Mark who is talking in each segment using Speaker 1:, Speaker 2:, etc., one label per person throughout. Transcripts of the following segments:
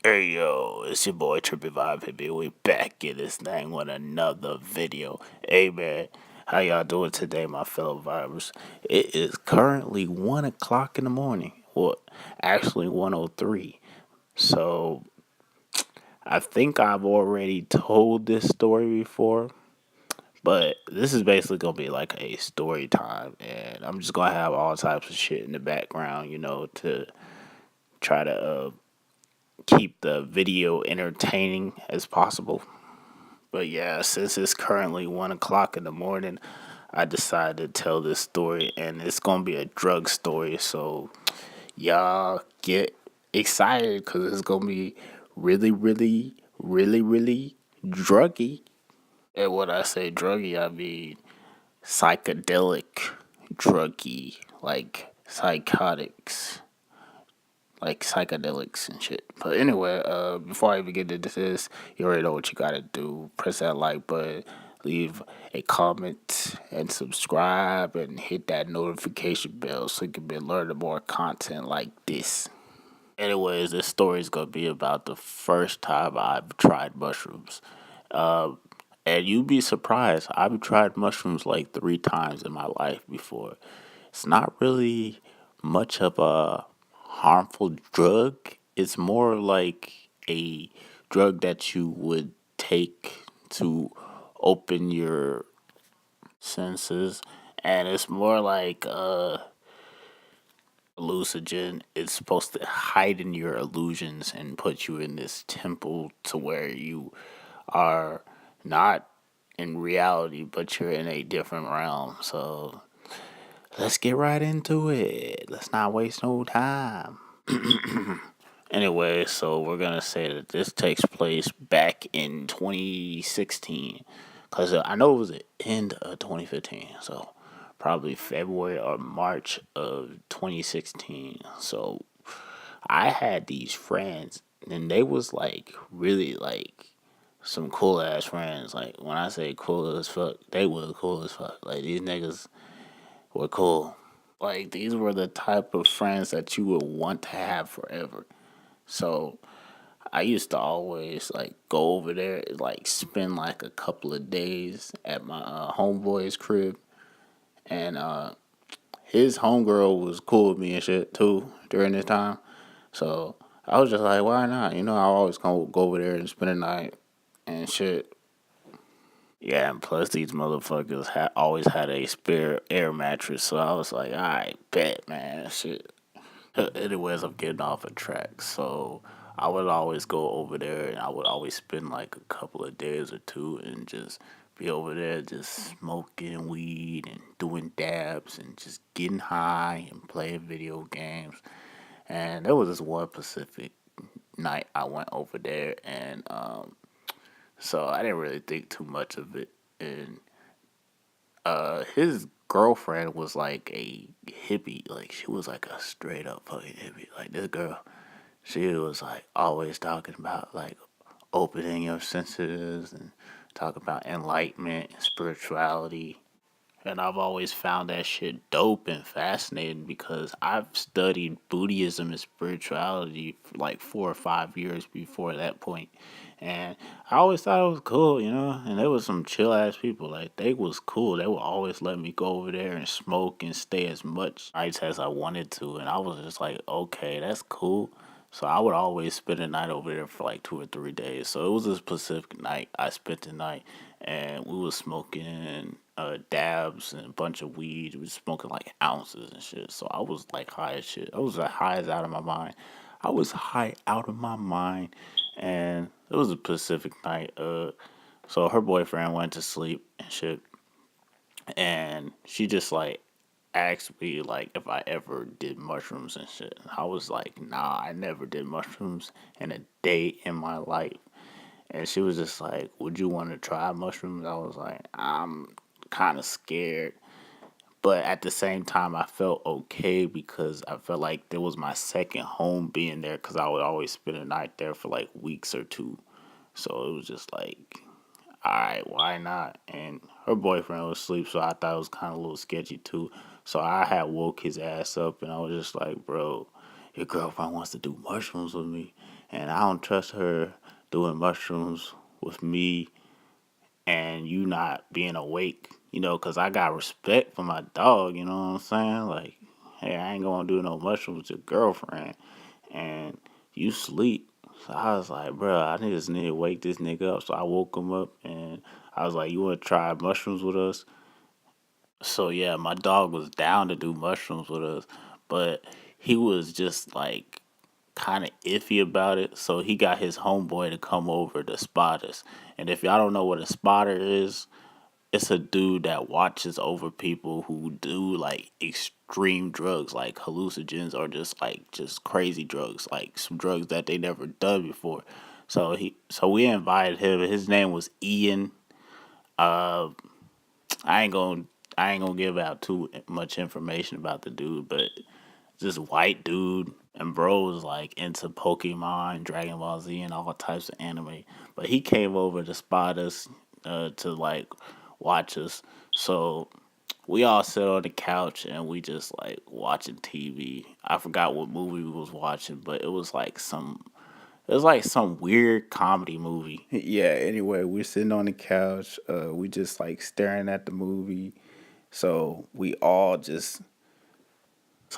Speaker 1: Hey yo, it's your boy Trippy Vibe baby. We back in this thing with another video. Hey man, how y'all doing today, my fellow vibers? It is currently 1 o'clock in the morning. Well, actually 1:03. So I think I've already told this story before, but this is basically gonna be like a story time, and I'm just gonna have all types of shit in the background, to try to keep the video entertaining as possible. But yeah, since it's currently 1 o'clock in the morning, I decided to tell this story, and it's gonna be a drug story. So y'all get excited because it's gonna be really, really, really, really druggy. And when I say druggy, I mean psychedelic druggy, like psychotics, like psychedelics and shit. But anyway, before I even get into this, you already know what you gotta do. Press that like button, leave a comment, and subscribe, and hit that notification bell so you can be learning more content like this. Anyways, this story is gonna be about the first time I've tried mushrooms. And you'd be surprised, I've tried mushrooms like 3 times in my life before. It's not really much of a harmful drug. It's more like a drug that you would take to open your senses. And it's more like hallucinogen. It's supposed to heighten your illusions and put you in this temple to where you are not in reality, but you're in a different realm. So let's get right into it. Let's not waste no time. Anyway, so we're gonna say that this takes place back in 2016, cause I know it was the end of 2015, so probably February or March of 2016. So I had these friends, and they was like really like some cool ass friends. Like when I say cool as fuck, they were cool as fuck. Like these niggas were cool. Like these were the type of friends that you would want to have forever. So I used to always like go over there, like spend like a couple of days at my homeboy's crib, and his homegirl was cool with me and shit too during this time. So I was just like, why not? I always go over there and spend the night and shit. Yeah, and plus these motherfuckers always had a spare air mattress, so I was like, I bet, man, shit. Anyways, I'm getting off a track, so I would always go over there, and I would always spend like a couple of days or two, and just be over there, just smoking weed and doing dabs and just getting high and playing video games. And there was this one Pacific night I went over there, and so I didn't really think too much of it, and his girlfriend was like a hippie. Like she was like a straight up fucking hippie. Like this girl, she was like always talking about like opening your senses and talking about enlightenment and spirituality. And I've always found that shit dope and fascinating because I've studied Buddhism and spirituality for like 4 or 5 years before that point. And I always thought it was cool, and there was some chill ass people. Like they was cool. They would always let me go over there and smoke and stay as much nights as I wanted to. And I was just like, okay, that's cool. So I would always spend a night over there for like 2 or 3 days. So it was a specific night I spent the night, and we was smoking dabs and a bunch of weed. We was smoking like ounces and shit. So I was like high as shit. I was high as out of my mind. I was high out of my mind, and it was a Pacific night. So her boyfriend went to sleep and shit, and she just like asked me like if I ever did mushrooms and shit. I was like, nah, I never did mushrooms in a day in my life. And she was just like, would you want to try mushrooms? I was like, I'm kind of scared. But at the same time, I felt okay because I felt like there was my second home being there because I would always spend a night there for like weeks or two. So it was just like, all right, why not? And her boyfriend was asleep, so I thought it was kind of a little sketchy too. So I had woke his ass up, and I was just like, bro, your girlfriend wants to do mushrooms with me. and I don't trust her doing mushrooms with me and you not being awake, because I got respect for my dog, you know what I'm saying? Like, hey, I ain't gonna do no mushrooms with your girlfriend, and you sleep. So I was like, bro, I just need to wake this nigga up. So I woke him up, and I was like, you want to try mushrooms with us? So yeah, my dog was down to do mushrooms with us, but he was just like kind of iffy about it. So he got his homeboy to come over to spot us. And if y'all don't know what a spotter is, it's a dude that watches over people who do like extreme drugs like hallucinogens or just crazy drugs, like some drugs that they never done before. So we invited him. His name was Ian. Uh I ain't gonna I ain't gonna give out too much information about the dude, but this white dude and bro was like into Pokemon, Dragon Ball Z, and all types of anime. But he came over to spot us, to like watch us. So we all sit on the couch and we just like watching TV. I forgot what movie we was watching, but it was like some weird comedy movie. Yeah, anyway, we're sitting on the couch. We just like staring at the movie. So we all just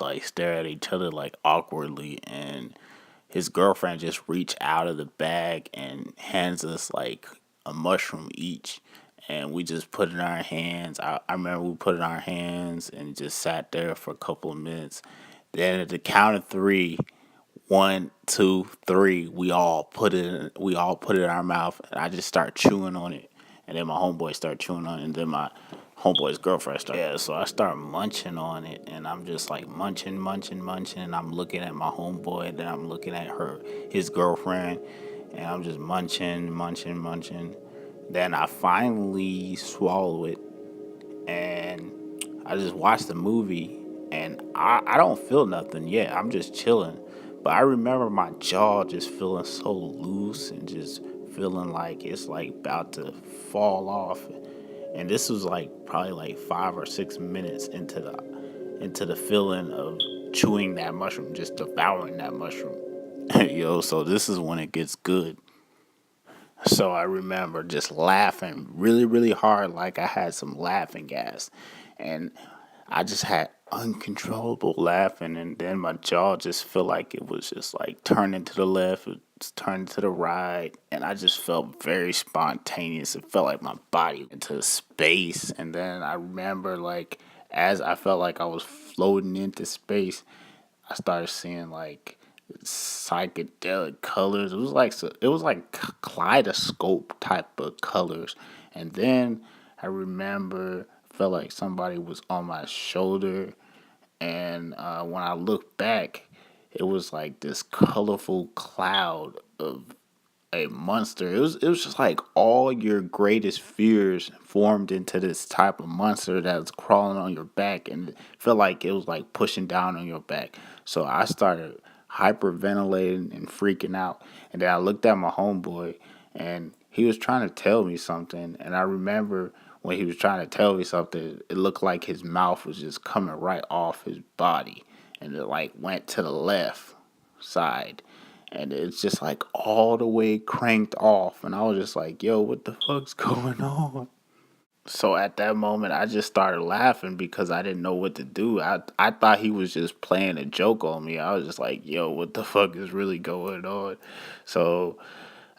Speaker 1: like stare at each other like awkwardly, and his girlfriend just reached out of the bag and hands us like a mushroom each, and we just put it in our hands. I remember we put it in our hands and just sat there for a couple of minutes. Then at the count of three, one, two, three, we all put it in our mouth, and I just start chewing on it, and then my homeboy start chewing on it, and then my homeboy's girlfriend started. Yeah, so I start munching on it, and I'm just like munching, munching, munching, and I'm looking at my homeboy, and then I'm looking at his girlfriend, and I'm just munching, munching, munching. Then I finally swallow it, and I just watched the movie, and I don't feel nothing yet. I'm just chilling. But I remember my jaw just feeling so loose and just feeling like it's like about to fall off. And this was like probably like 5 or 6 minutes into the feeling of chewing that mushroom, just devouring that mushroom. Yo, so this is when it gets good. So I remember just laughing really, really hard, like I had some laughing gas. And I just had uncontrollable laughing. And then my jaw just felt like it was just like turning to the left, it's turning to the right. And I just felt very spontaneous. It felt like my body went into space. And then I remember, like, as I felt like I was floating into space, I started seeing like psychedelic colors. It was like kaleidoscope type of colors. And then I remember felt like somebody was on my shoulder, and when I looked back, it was like this colorful cloud of a monster. It was just like all your greatest fears formed into this type of monster that was crawling on your back, and it felt like it was like pushing down on your back. So I started hyperventilating and freaking out, and then I looked at my homeboy, and he was trying to tell me something, and I remember when he was trying to tell me something, it looked like his mouth was just coming right off his body, and it like went to the left side, and it's just like all the way cranked off, and I was just like, yo, what the fuck's going on? So at that moment I just started laughing because I didn't know what to do. I thought he was just playing a joke on me. I was just like, yo, what the fuck is really going on? So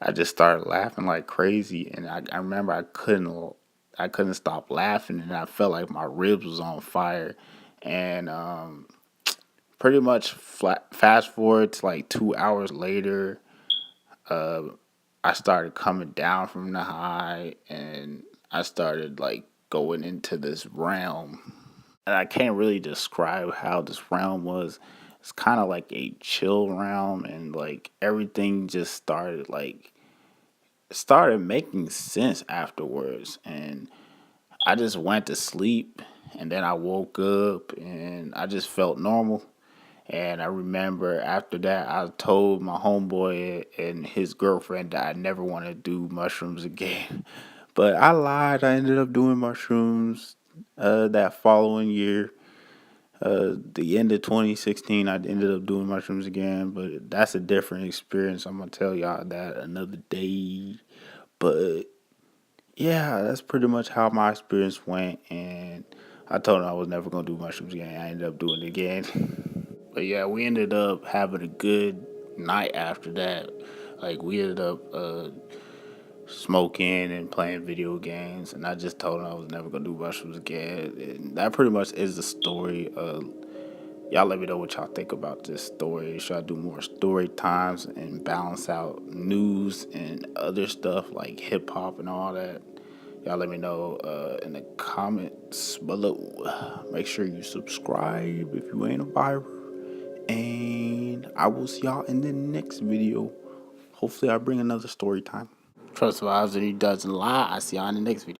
Speaker 1: I just started laughing like crazy, and I remember I couldn't stop laughing, and I felt like my ribs was on fire. And pretty much fast forward to like 2 hours later, uh, I started coming down from the high, and I started like going into this realm. And I can't really describe how this realm was. It's kind of like a chill realm, and like everything just started making sense afterwards. And I just went to sleep, and then I woke up and I just felt normal. And I remember after that, I told my homeboy and his girlfriend that I never want to do mushrooms again. But I lied. I ended up doing mushrooms that following year. The end of 2016, I ended up doing mushrooms again, but that's a different experience. I'm gonna tell y'all that another day. But yeah, that's pretty much how my experience went, and I told him I was never gonna do mushrooms again. I ended up doing it again. But yeah, we ended up having a good night after that. Like we ended up smoking and playing video games, and I just told him I was never gonna do mushrooms again. And that pretty much is the story. Y'all let me know what y'all think about this story. Should I do more story times and balance out news and other stuff like hip hop and all that? Y'all let me know in the comments below. Make sure you subscribe if you ain't a buyer. And I will see y'all in the next video. Hopefully I bring another story time. Trust vibes and he doesn't lie. I see y'all in the next video.